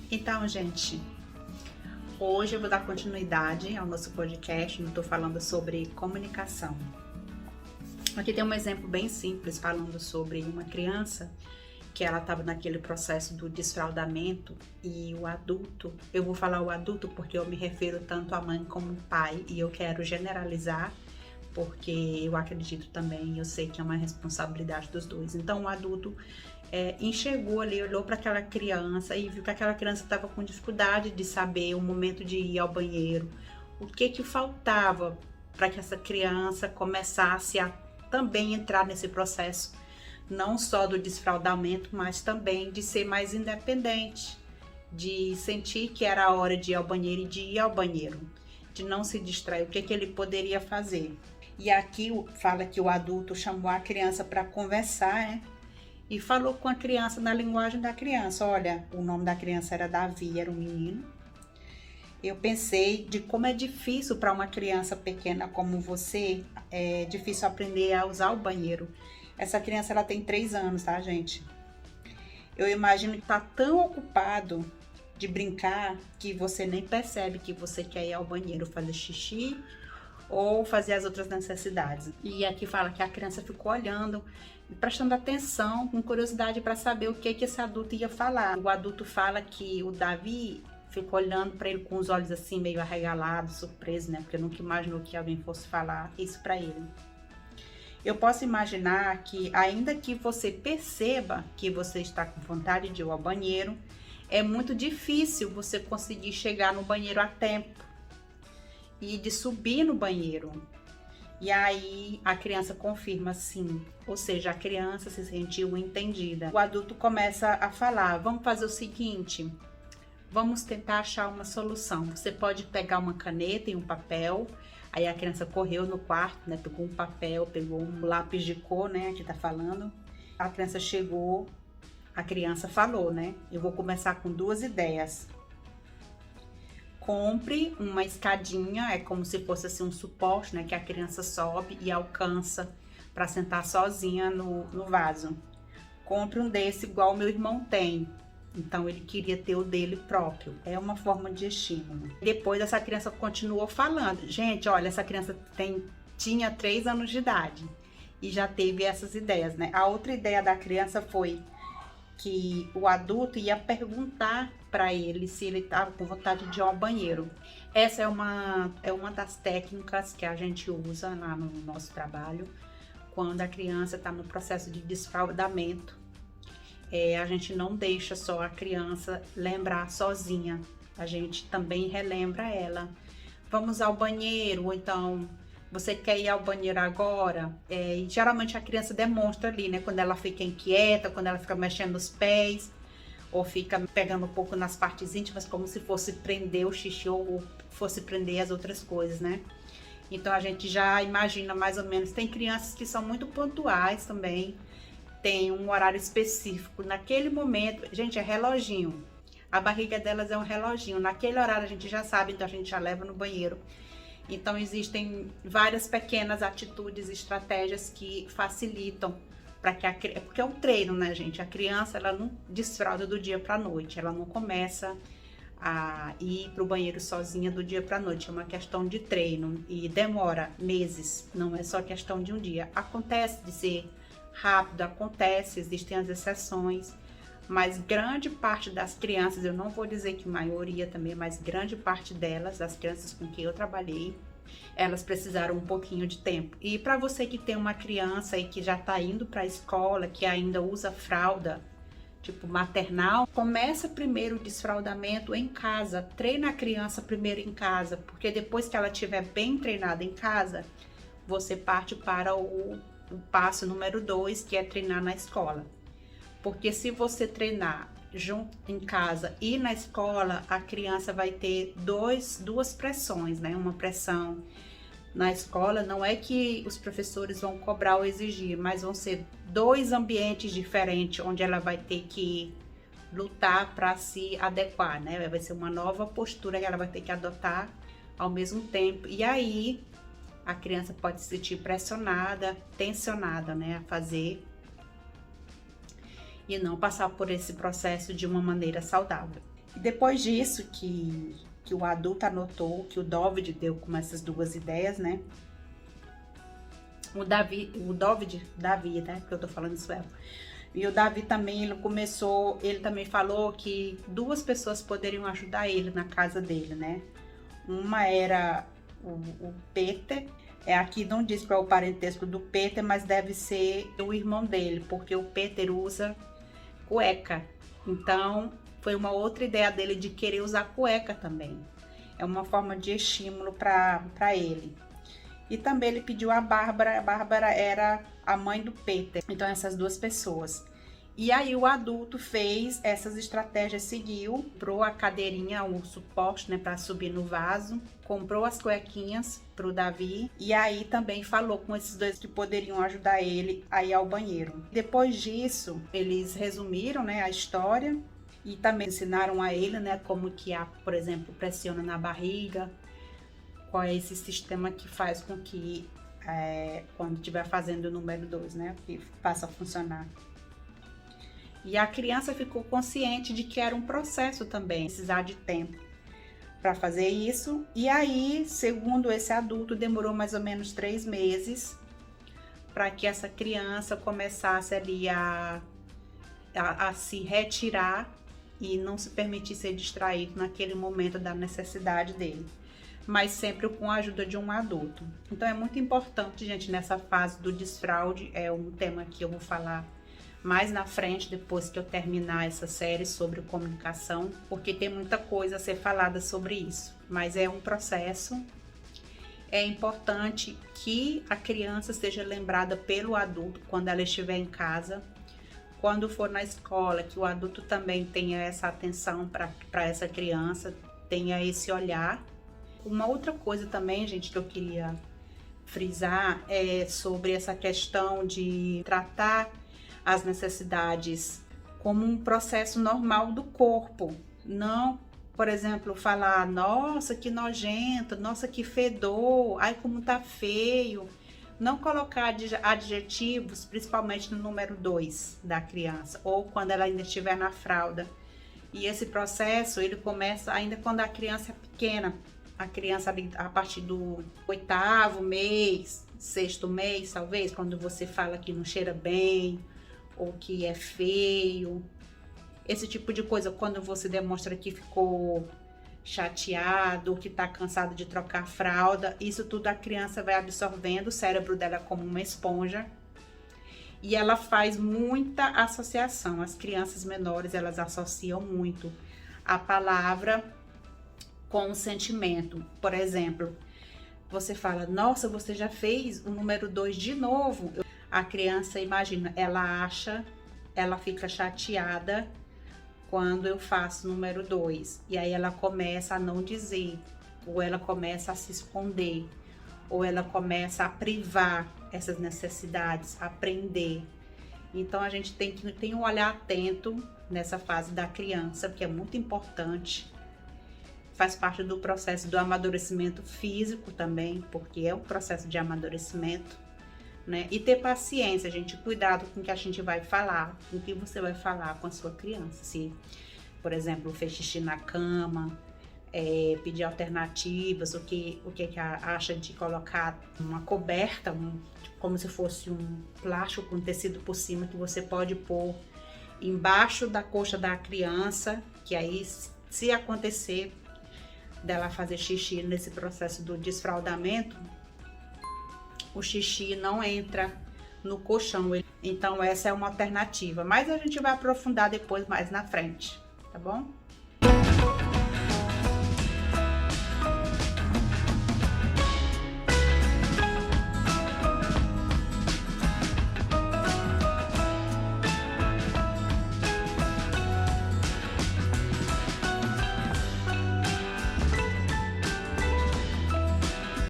Então, gente, hoje eu vou dar continuidade ao nosso podcast. Eu estou falando sobre comunicação. Aqui tem um exemplo bem simples falando sobre uma criança que ela estava naquele processo do desfraldamento e o adulto. Eu vou falar o adulto porque eu me refiro tanto à mãe como ao pai e eu quero generalizar porque eu acredito também, eu sei que é uma responsabilidade dos dois. Então o adulto enxergou ali, olhou para aquela criança e viu que aquela criança estava com dificuldade de saber o momento de ir ao banheiro, o que faltava para que essa criança começasse a também entrar nesse processo, não só do desfraldamento, mas também de ser mais independente, de sentir que era a hora de ir ao banheiro e de ir ao banheiro, de não se distrair, o que ele poderia fazer. E aqui fala que o adulto chamou a criança para conversar, e falou com a criança na linguagem da criança. Olha, o nome da criança era Davi, era um menino. Eu pensei de como é difícil para uma criança pequena como você, é difícil aprender a usar o banheiro. Essa criança, ela tem 3 anos, tá, gente? Eu imagino que tá tão ocupado de brincar que você nem percebe que você quer ir ao banheiro fazer xixi ou fazer as outras necessidades. E aqui fala que a criança ficou olhando, prestando atenção, com curiosidade para saber o que esse adulto ia falar. O adulto fala que o Davi ficou olhando para ele com os olhos assim meio arregalados, surpreso, né? Porque nunca imaginou que alguém fosse falar isso para ele. Eu posso imaginar que, ainda que você perceba que você está com vontade de ir ao banheiro, é muito difícil você conseguir chegar no banheiro a tempo e de subir no banheiro. E aí a criança confirma sim, ou seja, a criança se sentiu entendida. O adulto começa a falar, vamos fazer o seguinte, vamos tentar achar uma solução. Você pode pegar uma caneta e um papel. Aí a criança correu no quarto, né, pegou um papel, pegou um lápis de cor, né, que tá falando. A criança chegou, a criança falou, né, eu vou começar com 2 ideias. Compre uma escadinha, é como se fosse assim um suporte, né, que a criança sobe e alcança para sentar sozinha no vaso. Compre um desse igual o meu irmão tem. Então ele queria ter o dele próprio. É uma forma de estímulo. Depois essa criança continuou falando. Gente, olha, essa criança tinha 3 anos de idade e já teve essas ideias, né? A outra ideia da criança foi que o adulto ia perguntar para ele se ele estava com vontade de ir ao banheiro. Essa é uma das técnicas que a gente usa lá no nosso trabalho, quando a criança está no processo de desfraldamento. A gente não deixa só a criança lembrar sozinha, a gente também relembra ela. Vamos ao banheiro, ou então você quer ir ao banheiro agora? E geralmente a criança demonstra ali, né? Quando ela fica inquieta, quando ela fica mexendo os pés, ou fica pegando um pouco nas partes íntimas, como se fosse prender o xixi ou fosse prender as outras coisas, né? Então a gente já imagina mais ou menos. Tem crianças que são muito pontuais também, tem um horário específico. Naquele momento, gente, é reloginho. A barriga delas é um reloginho. Naquele horário a gente já sabe, então a gente já leva no banheiro. Então existem várias pequenas atitudes, estratégias que facilitam para que porque é um treino, né, gente? A criança, ela não desfralda do dia para a noite, ela não começa a ir para o banheiro sozinha do dia para a noite. É uma questão de treino e demora meses, não é só questão de um dia. Acontece de ser rápido, acontece, existem as exceções, mas grande parte das crianças, eu não vou dizer que maioria também, mas grande parte delas, das crianças com quem eu trabalhei, elas precisaram um pouquinho de tempo. E para você que tem uma criança e que já está indo para a escola, que ainda usa fralda, tipo maternal, começa primeiro o desfraldamento em casa, treina a criança primeiro em casa, porque depois que ela estiver bem treinada em casa, você parte para o passo número 2, que é treinar na escola. Porque se você treinar junto em casa e na escola, a criança vai ter duas pressões, né? Uma pressão na escola, não é que os professores vão cobrar ou exigir, mas vão ser 2 ambientes diferentes, onde ela vai ter que lutar para se adequar, né? Vai ser uma nova postura que ela vai ter que adotar ao mesmo tempo. E aí a criança pode se sentir pressionada, tensionada, né, a fazer e não passar por esse processo de uma maneira saudável. E depois disso que o adulto anotou, que o David deu com essas duas ideias, né? O Davi, né? Porque eu tô falando isso. E o Davi também, ele também falou que duas pessoas poderiam ajudar ele na casa dele, né? Uma era o Peter, aqui não diz qual é o parentesco do Peter, mas deve ser o irmão dele, porque o Peter usa cueca. Então, foi uma outra ideia dele de querer usar cueca também. É uma forma de estímulo para ele. E também ele pediu a Bárbara era a mãe do Peter. Então, essas duas pessoas. E aí o adulto fez essas estratégias, seguiu, comprou a cadeirinha, o suporte, né, para subir no vaso, comprou as cuequinhas pro Davi e aí também falou com esses dois que poderiam ajudar ele a ir ao banheiro. Depois disso, eles resumiram, né, a história e também ensinaram a ele, né, como que por exemplo, pressiona na barriga, qual é esse sistema que faz com que quando estiver fazendo o número 2, né, que passa a funcionar. E a criança ficou consciente de que era um processo também, precisar de tempo para fazer isso. E aí, segundo esse adulto, demorou mais ou menos 3 meses para que essa criança começasse ali a se retirar e não se permitir ser distraído naquele momento da necessidade dele, mas sempre com a ajuda de um adulto. Então é muito importante, gente, nessa fase do desfraude, é um tema que eu vou falar mais na frente, depois que eu terminar essa série sobre comunicação, porque tem muita coisa a ser falada sobre isso, mas é um processo. É importante que a criança seja lembrada pelo adulto quando ela estiver em casa, quando for na escola, que o adulto também tenha essa atenção para essa criança, tenha esse olhar. Uma outra coisa também, gente, que eu queria frisar é sobre essa questão de tratar as necessidades como um processo normal do corpo. Não, por exemplo, falar, nossa, que nojento, nossa, que fedor, ai, como tá feio. Não colocar adjetivos, principalmente no número 2 da criança, ou quando ela ainda estiver na fralda. E esse processo, ele começa ainda quando a criança é pequena. A criança a partir do 8º mês, 6º mês, talvez, quando você fala que não cheira bem, ou que é feio, esse tipo de coisa, quando você demonstra que ficou chateado, que tá cansado de trocar fralda, isso tudo a criança vai absorvendo, o cérebro dela é como uma esponja, e ela faz muita associação. As crianças menores, elas associam muito a palavra com o sentimento. Por exemplo, você fala, nossa, você já fez o número 2 de novo. A criança, imagina, ela fica chateada quando eu faço o número 2. E aí ela começa a não dizer, ou ela começa a se esconder, ou ela começa a privar essas necessidades, a prender. Então a gente tem que ter um olhar atento nessa fase da criança, porque é muito importante. Faz parte do processo do amadurecimento físico também, porque é um processo de amadurecimento. Né? E ter paciência, gente, cuidado com o que a gente vai falar, com o que você vai falar com a sua criança. Se, por exemplo, fez xixi na cama, pedir alternativas, o que acha de colocar uma coberta, como se fosse um plástico com tecido por cima, que você pode pôr embaixo da coxa da criança, que aí, se acontecer dela fazer xixi nesse processo do desfraldamento, o xixi não entra no colchão. Então essa é uma alternativa, mas a gente vai aprofundar depois mais na frente, tá bom?